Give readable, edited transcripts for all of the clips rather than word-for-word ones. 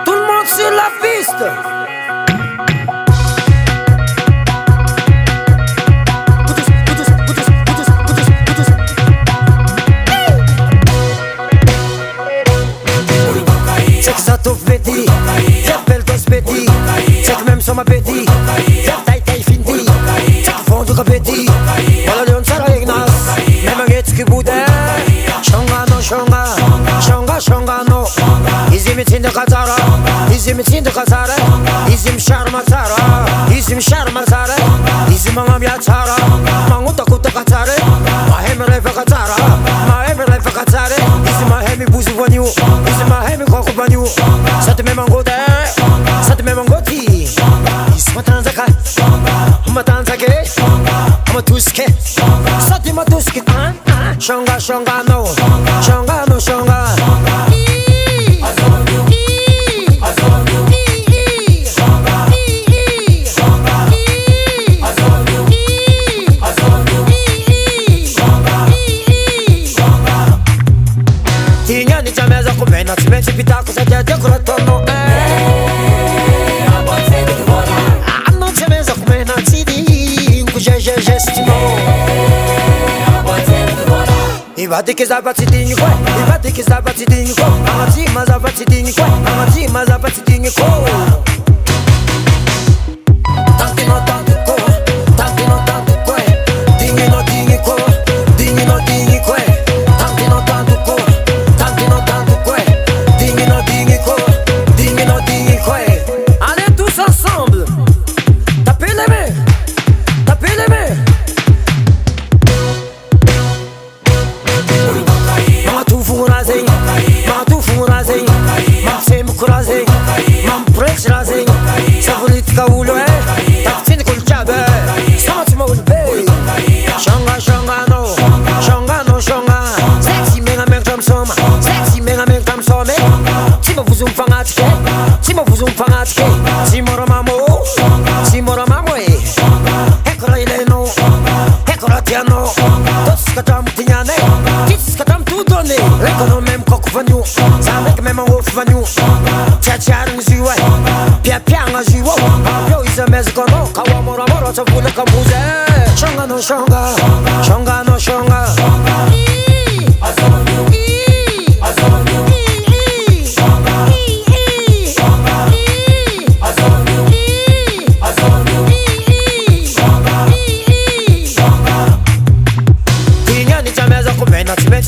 Tout le monde sur la piste. C'est que ça t'offre petit, j'appelle tes petits. C'est que même sur ma petit, taille fini. C'est que fond du capéti, voilà le on s'arrête ignas. Même un guet qui boude, shonga no shonga no. Izim itin de kazara, izim sharma zara, izim angam ya zara, manguta kuta kazare, mahem refa kazara, izim mahemi buzi vanyu, izim mahemi koko vanyu, sat me mangoti, izim matanzaka, matanzake, matuske, sat matuske, shonga no. Pitako sa dia kuratono Anno c'è mezzo come nazidi Kuja gestino Ivati che zapatidinho qua Ivati che zapatidinho qua Amati ma zapatidinho qua Amati ma zapatidinho qua Tanti no tanti qua Tanti no tanti qua Dingi no dingi qua Dingi no dingi qua Tanti no tanti qua Tanti no tanti qua Allez tous ensemble, tapez les mains. Mama tu furazing, mam sem kurazing, mam prex razing. Savulitka ulo taktin kulchabe, samat mogulbe. Shonga no. Sexy mega tam soma, Sima vous fangatike, Simora mamo Ekora ileno, ekora tiano Tots katam tignane, kits katam tout donné Rekono même koku vanyu, savek même en ouf vanyu Tia nguziwe, pia nga ziwo Yo isa mezgono, kawa mora Tavule kamuze Shonga no shonga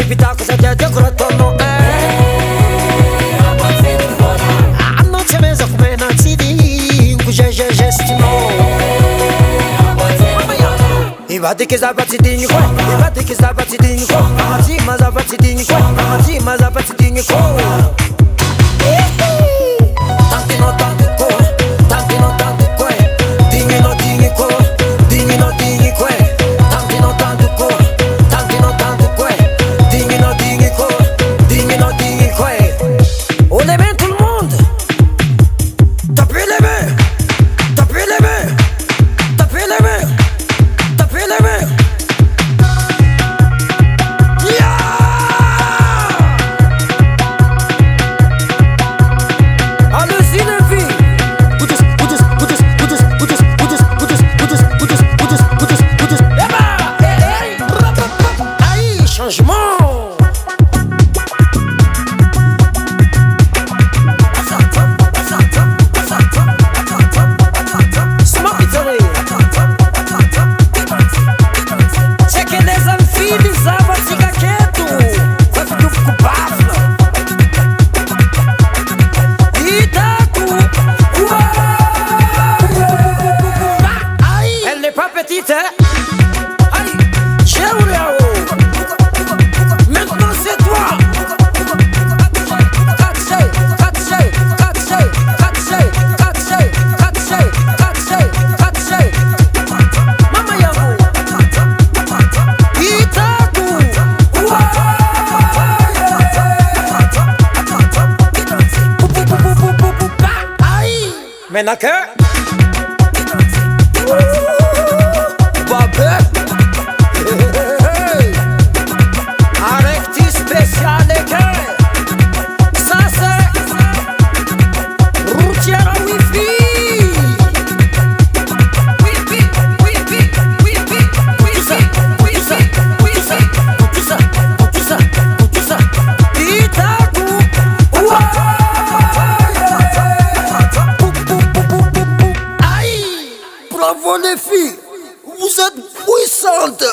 Pitako sa dia kuratono Anno c'è mezzo come nazidi Kuja gestino Ivati che zapatidinho qua Amati ma zapatidinho qua Tanti no tanti qua Tanti no tanti qua Dingi no dingi qua Dingi no dingi qua Tanti no tanti qua Tanti no tanti qua Dingi no dingi qua On les met tout le monde. Tapez les mains. Yeah. Allez-y les filles. Aïe, changement. Maintenant c'est toi. Mama yangu Itaku Maintenant que Avec tes spécial équerre êtes puissante.